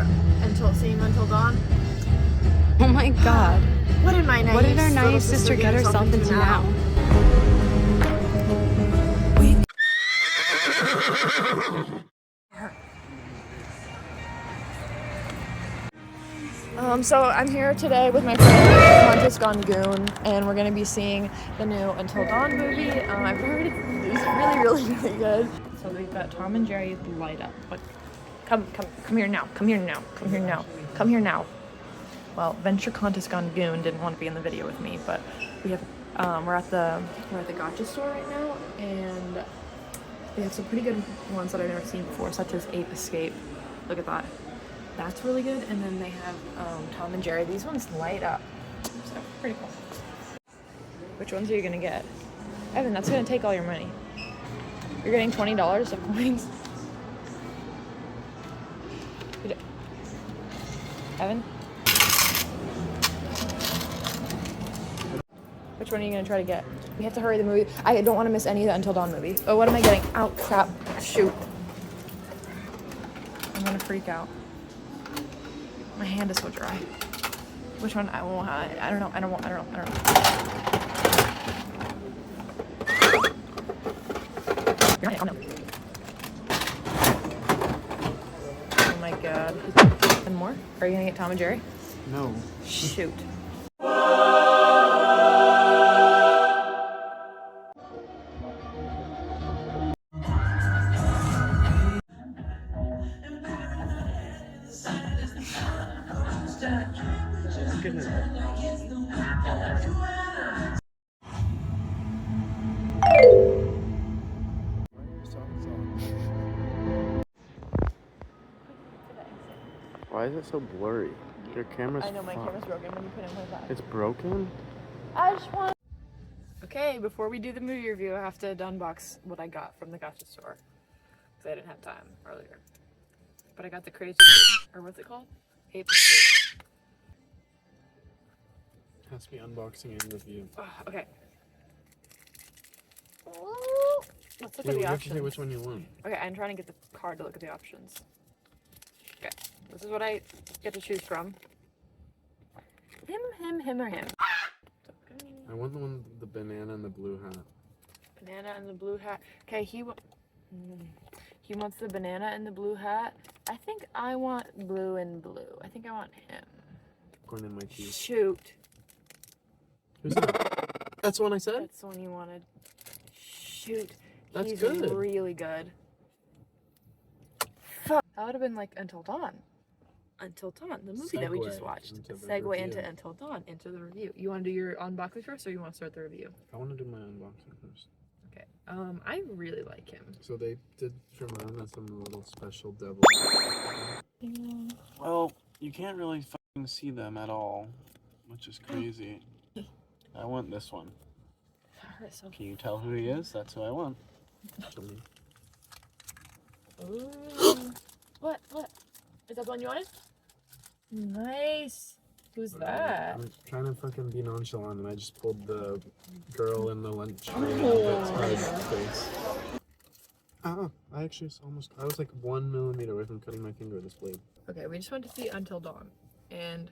before seeing Until Dawn. Oh my god. What did our naive sister get herself into now? So I'm here today with my friend Montes Gone Goon, and we're gonna be seeing the new Until Dawn movie. I've heard it's really good. So we've got Tom and Jerry light up. But come here now. Come here now. Well, Venture Contest Gone Goon didn't want to be in the video with me, but we have we're at the gotcha store right now, and they have some pretty good ones that I've never seen before, such as Ape Escape. Look at that. That's really good. And then they have Tom and Jerry. These ones light up. So pretty cool. Which ones are you gonna get? Evan, that's gonna take all your money. You're getting $20 of coins. Evan? Which one are you gonna try to get? We have to hurry the movie. I don't want to miss any of the Until Dawn movie. Oh, what am I getting? Oh, crap. Shoot. I'm gonna freak out. My hand is so dry. Which one? I don't know. Oh my god. And more? Are you gonna get Tom and Jerry? No. Shoot. Why is it so blurry? Your camera's I know my camera's broken when you put it like that. It's broken? I just want... Okay, before we do the movie review, I have to unbox what I got from the gotcha store. Because I didn't have time earlier. But I got the crazy... or what's it called? Ape Escape. Has to be unboxing and review. Okay. Let's look at the You have to options. say which one you want. Okay, I'm trying to get the card to look at the options. Okay, this is what I get to choose from. Him, or him. I want the one with the banana and the blue hat. Banana and the blue hat. Okay, he wants the banana and the blue hat. I think I want blue and blue. I think I want him. Going in my teeth. Shoot. Who's that? That's the one I said? That's the one you wanted. Shoot. That's He's good. Really good. Fuck. That would have been like Until Dawn. Until Dawn, the movie that we just watched. Segue into Until Dawn, into the review. You want to do your unboxing first, or you want to start the review? I want to do my unboxing first. Okay. I really like him. So they did Shimon some little special devil. Well, you can't really fucking see them at all, which is crazy. I want this one. Can you tell who he is? That's who I want. Ooh. What? Is that the one you wanted? Nice. Who's that? I'm trying to fucking be nonchalant, and I just pulled the girl in the lunch face. I was like 1 millimeter away from cutting my finger with this blade. Okay, we just went to see Until Dawn, and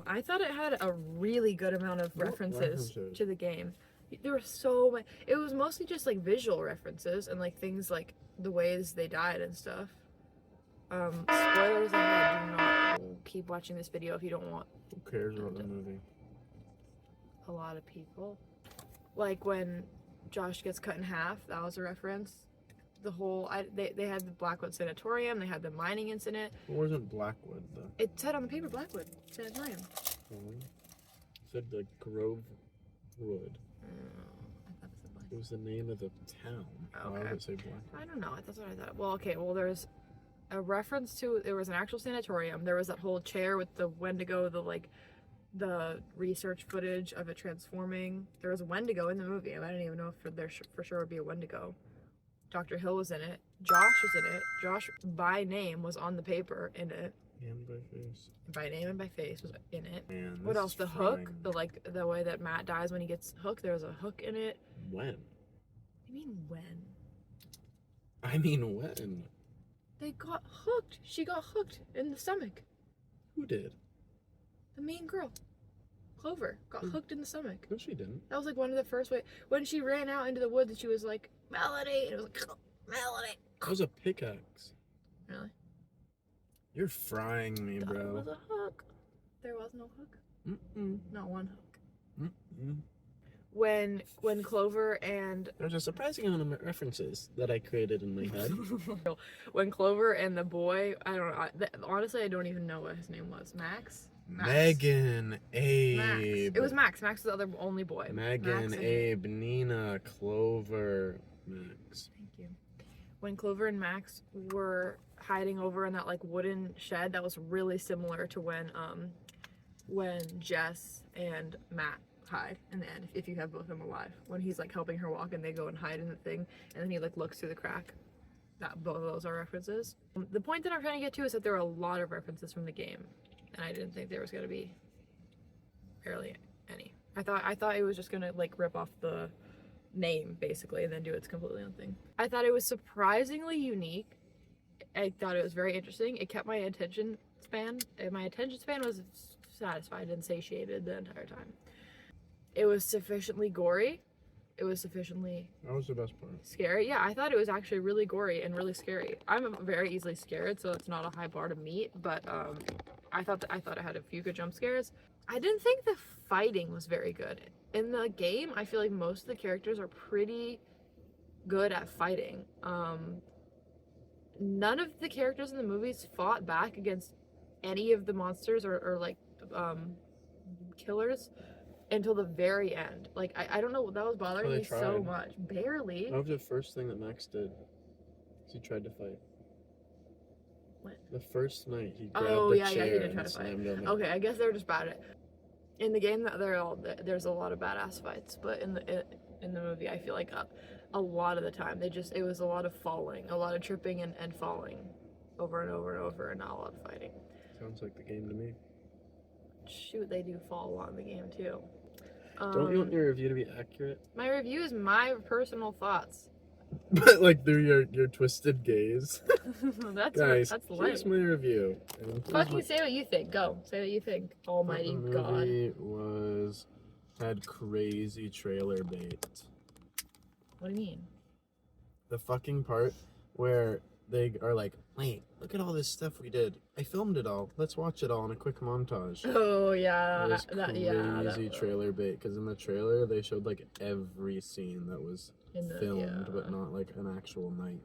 I thought it had a really good amount of references to the game. There were so many. It was mostly just like visual references and like things like the ways they died and stuff. Spoilers ahead. Do not keep watching this video if you don't want. Who cares about the movie? A lot of people. Like when Josh gets cut in half, that was a reference. The whole they had the Blackwood Sanatorium, they had the mining incident. It wasn't Blackwood though. It said on the paper Blackwood Sanatorium. It said like Grove Wood. It was the name of the town. Okay. Why would it say Blackwood? I don't know. That's what I thought. Well, okay. Well, there's a reference to, there was an actual sanatorium. There was that whole chair with the Wendigo, the research footage of it transforming. There was a Wendigo in the movie. I didn't even know if there for sure would be a Wendigo. Dr. Hill was in it. Josh was in it. Josh, by name, was on the paper in it. And by face. By name and by face was in it. Man, What else? The hook, frying. the way that Matt dies when he gets hooked. There was a hook in it. When? I mean when? I mean when? They got hooked. She got hooked in the stomach. Who did? The main girl, Clover, got hooked in the stomach. No, she didn't. That was like one of the first way when she ran out into the woods and she was like, Melody, and it was like, Melody. That was a pickaxe. Really? You're frying me, That bro. was a hook. There was no hook. Mm-mm. Not one hook. Mm-mm. When Clover and There's a surprising amount of references that I created in my head. when Clover and the boy, I don't know. Honestly, I don't even know what his name was. Max. Megan, Abe. Max. It was Max. Max was the only boy. Megan, Max and- Abe, Nina, Clover, Max. Thank you. When Clover and Max were hiding over in that like wooden shed, that was really similar to when Jess and Matt hide in the end, if you have both of them alive. When he's like helping her walk and they go and hide in the thing, and then he like looks through the crack. That both of those are references. The point that I'm trying to get to is that there are a lot of references from the game, and I didn't think there was gonna be barely any. I thought it was just gonna like rip off the name basically and then do its completely own thing. I thought it was surprisingly unique. I thought it was very interesting. It kept my attention span. My attention span was satisfied and satiated the entire time. It was sufficiently gory. It was sufficiently That was the best part. scary. Yeah, I thought it was actually really gory and really scary. I'm very easily scared, so it's not a high bar to meet. But I thought it had a few good jump scares. I didn't think the fighting was very good. In the game, I feel like most of the characters are pretty good at fighting. None of the characters in the movies fought back against any of the monsters or like killers until the very end. Like I don't know, that was bothering they me so tried. much. Barely. That was the first thing that Max did. He tried to fight. What? The first night he grabbed Oh the yeah, chair he did and try to fight. slammed him. Okay, I guess they're just bad at it. In the game, there's a lot of badass fights, but in the movie, I feel like a lot of the time it was a lot of falling, a lot of tripping and falling, over and over and over, and not a lot of fighting. Sounds like the game to me. Shoot, they do fall a lot in the game too. Don't you want your review to be accurate? My review is my personal thoughts. But like through your twisted gaze. That's Guys, that's here's light. my review. And here's Fucking my- say what you think. Go. Say what you think. Almighty the God. movie had crazy trailer bait. What do you mean? The fucking part where they are like, wait, look at all this stuff we did. I filmed it all. Let's watch it all in a quick montage. Oh yeah, It was that trailer bait, because in the trailer they showed like every scene that was filmed, yeah. but not like an actual night.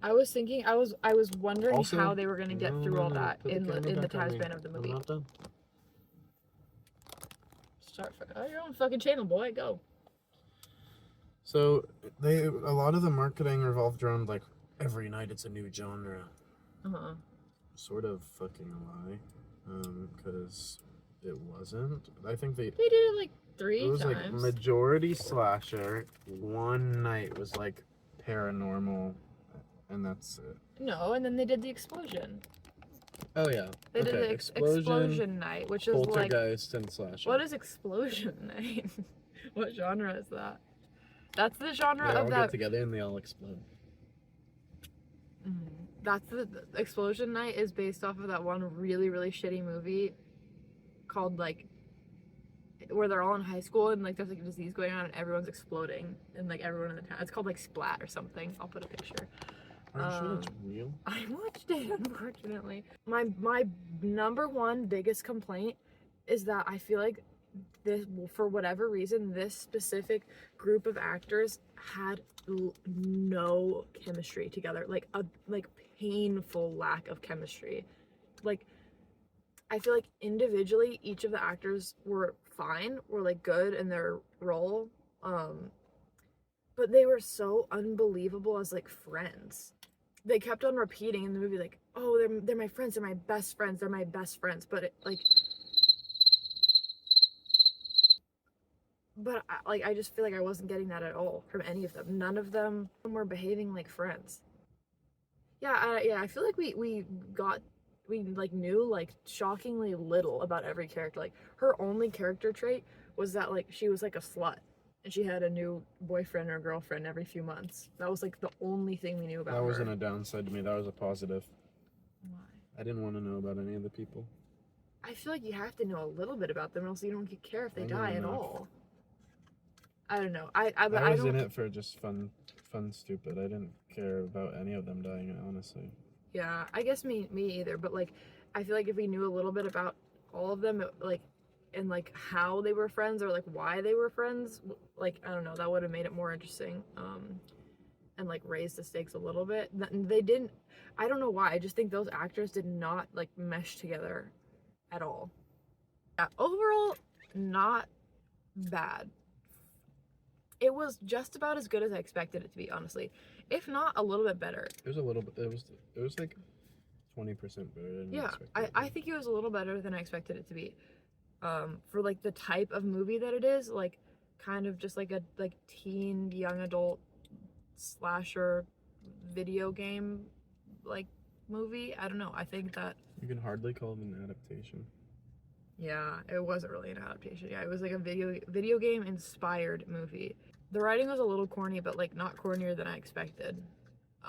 I was thinking, I was wondering Also, how they were gonna get through all that put in camera the back on time me. span of the I'm movie. not done. Start your own fucking channel, boy. Go. So a lot of the marketing revolved around like every night it's a new genre. Sort of fucking lie, because it wasn't. I think They did it like three it was times. like majority slasher. One night was like paranormal, and that's it. No, and then they did the explosion. Oh yeah. They did the explosion night, which is like, poltergeist and slasher. what is explosion night? What genre is that? That's the genre They all of get that. together and they all explode. That's the explosion night is based off of that one really really shitty movie called like where they're all in high school and like there's like a disease going on and everyone's exploding and like everyone in the town. It's called like Splat or something. I'll put a picture. Are you sure it's real? I watched it, unfortunately. My number one biggest complaint is that I feel like this, for whatever reason, this specific group of actors had no chemistry together. Like a painful lack of chemistry. Like I feel like individually each of the actors were fine, were like good in their role. But they were so unbelievable as like friends. They kept on repeating in the movie like, "Oh, they're my friends. They're my best friends. They're my best friends." But I just feel like I wasn't getting that at all from any of them. None of them were behaving like friends. I feel like like knew like shockingly little about every character. Like her only character trait was that like she was like a slut and she had a new boyfriend or girlfriend every few months. That was like the only thing we knew about her. That wasn't a downside to me. That was a positive. Why? I didn't want to know about any of the people. I feel like you have to know a little bit about them, or else you don't care if they die at all. I don't know. I was in it for just fun, stupid. I didn't care about any of them dying, honestly. Yeah, I guess me either. But like, I feel like if we knew a little bit about all of them, like, and like how they were friends or like why they were friends, like I don't know, that would have made it more interesting. And like raised the stakes a little bit. They didn't. I don't know why. I just think those actors did not like mesh together at all. Yeah, overall, not bad. It was just about as good as I expected it to be, honestly. If not a little bit better. It was a little bit. It was like 20% better than I expected. I think it was a little better than I expected it to be. For like the type of movie that it is, like kind of just like a like teen young adult slasher video game like movie. I don't know. I think that you can hardly call it an adaptation. Yeah, it wasn't really an adaptation. Yeah, it was like a video game inspired movie. The writing was a little corny, but like not cornier than I expected.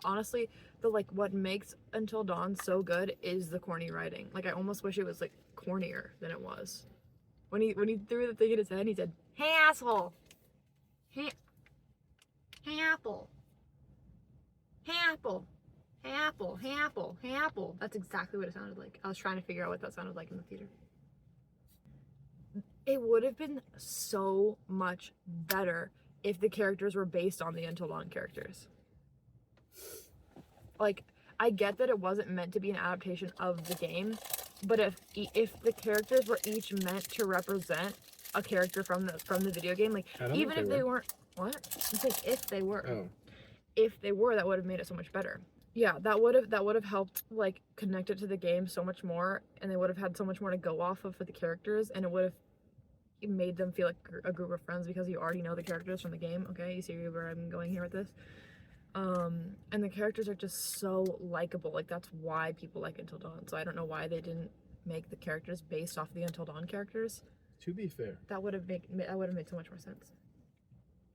Honestly, the like what makes Until Dawn so good is the corny writing. Like I almost wish it was like cornier than it was. When he threw the thing at his head, he said, "Hey asshole, hey apple, hey apple, hey apple, hey apple, hey apple." That's exactly what it sounded like. I was trying to figure out what that sounded like in the theater. It would have been so much better if the characters were based on the Until Dawn characters. Like, I get that it wasn't meant to be an adaptation of the game, but if the characters were each meant to represent a character from the video game, like even if they weren't, what? It's like if they were. Oh. If they were, that would have made it so much better. Yeah, that would have helped like connect it to the game so much more, and they would have had so much more to go off of for the characters, and it would have made them feel like a group of friends because you already know the characters from the game. Okay, you see where I'm going here with this? And the characters are just so likable. Like that's why people like Until Dawn. So I don't know why they didn't make the characters based off the Until Dawn characters. To be fair, that would have made so much more sense.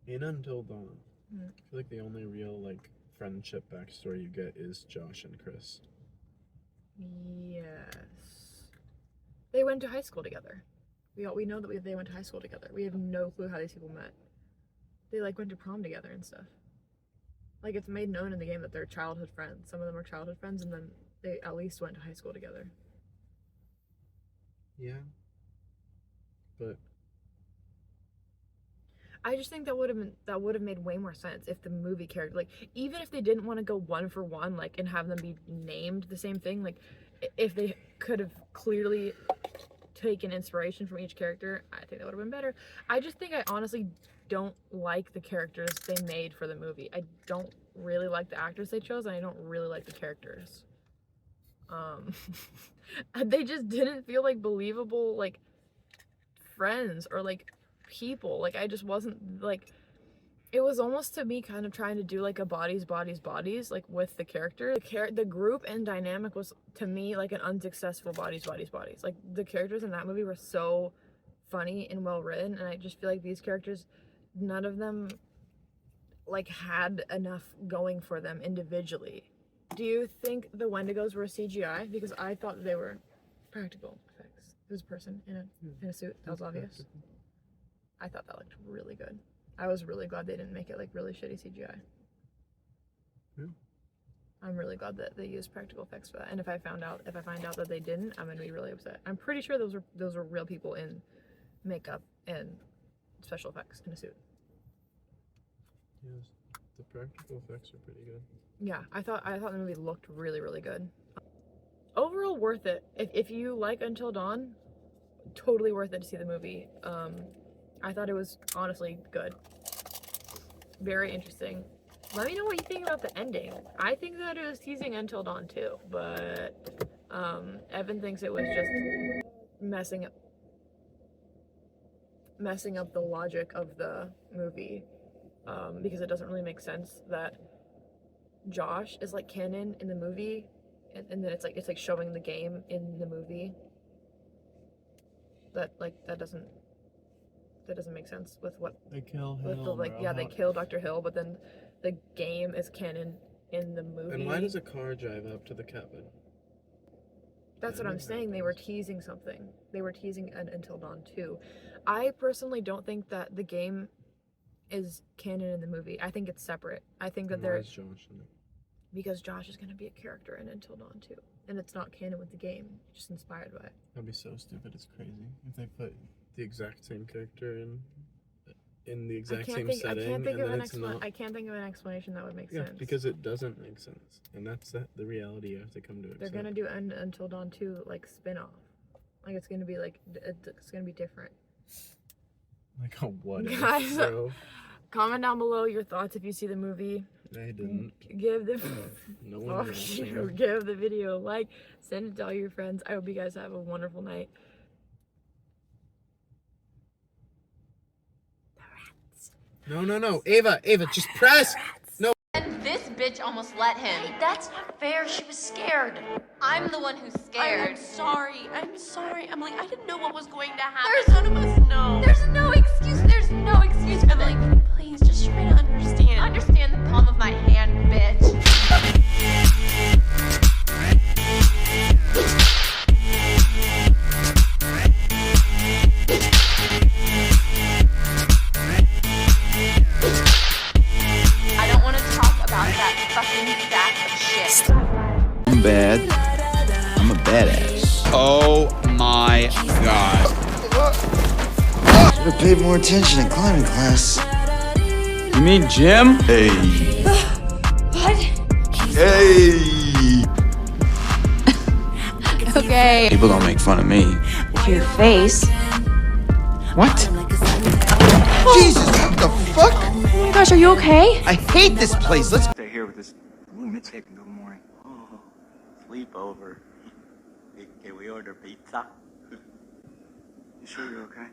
In Until Dawn, I feel like the only real like friendship backstory you get is Josh and Chris. Yes, they went to high school together. We know that they went to high school together. We have no clue how these people met. They like went to prom together and stuff. Like it's made known in the game that they're childhood friends. Some of them are childhood friends, and then they at least went to high school together. Yeah. But I just think that would have made way more sense if the movie character, like even if they didn't want to go one for one, like and have them be named the same thing, like if they could have clearly taken inspiration from each character, I think that would have been better. I just think I honestly don't like the characters they made for the movie. I don't really like the actors they chose, and I don't really like the characters. They just didn't feel like believable, like friends or like people. Like I just wasn't like. It was almost to me kind of trying to do like a bodies like with the character. The group and dynamic was to me like an unsuccessful bodies. Like the characters in that movie were so funny and well written, and I just feel like these characters, none of them like had enough going for them individually. Do you think the Wendigos were CGI? Because I thought they were practical effects. There's a person in a suit. That was obvious. I thought that looked really good. I was really glad they didn't make it like really shitty CGI. Yeah. I'm really glad that they used practical effects for that. And if I find out that they didn't, I'm gonna be really upset. I'm pretty sure those were real people in makeup and special effects in a suit. Yes, the practical effects are pretty good. Yeah, I thought the movie looked really, really good. Overall, worth it. If you like Until Dawn, totally worth it to see the movie. I thought it was honestly good. Very interesting. Let me know what you think about the ending. I think that it was teasing Until Dawn too, but Evan thinks it was just messing up the logic of the movie, because it doesn't really make sense that Josh is like canon in the movie and then it's like showing the game in the movie. That doesn't make sense with what They kill with Hill, the like bro. yeah they kill Dr. Hill, but then the game is canon in the movie. And why does a car drive up to the cabin? That's what I'm saying. They were teasing something. They were teasing an Until Dawn 2. I personally don't think that the game is canon in the movie. I think it's separate. I think that Why is Josh in it? because Josh is going to be a character in Until Dawn 2. And it's not canon with the game, just inspired by it. That'd be so stupid. It's crazy if they put the exact same character in the exact same setting. I can't think of an explanation that would make sense. Because it doesn't make sense, and that's the reality you have to come to accept. They're gonna do Until Dawn 2 like spin-off. Like it's gonna be different. Like a what? Guys, bro? Comment down below your thoughts if you see the movie. I didn't. Give the No one give the video a like. Send it to all your friends. I hope you guys have a wonderful night. No. Ava, just press. No. And this bitch almost let him. Hey, that's not fair. She was scared. I'm the one who's scared. I'm sorry. Emily, I didn't know what was going to happen. There's None of us know. There's no excuse. There's no excuse for Emily, this. please, just try to understand. Understand the palm of my hand, bitch. I don't want to talk about that fucking sack of shit. I'm bad. I'm a badass. Oh my god. Should have paid more attention in climbing class. You mean Jim? Hey. What? Hey. Okay. People don't make fun of me. To your face. What? Jesus, what the fuck? Oh my gosh, are you okay? I hate this place. Let's Stay here with this lunatic until the morning. Oh, sleepover. Can we order pizza? You sure you're okay?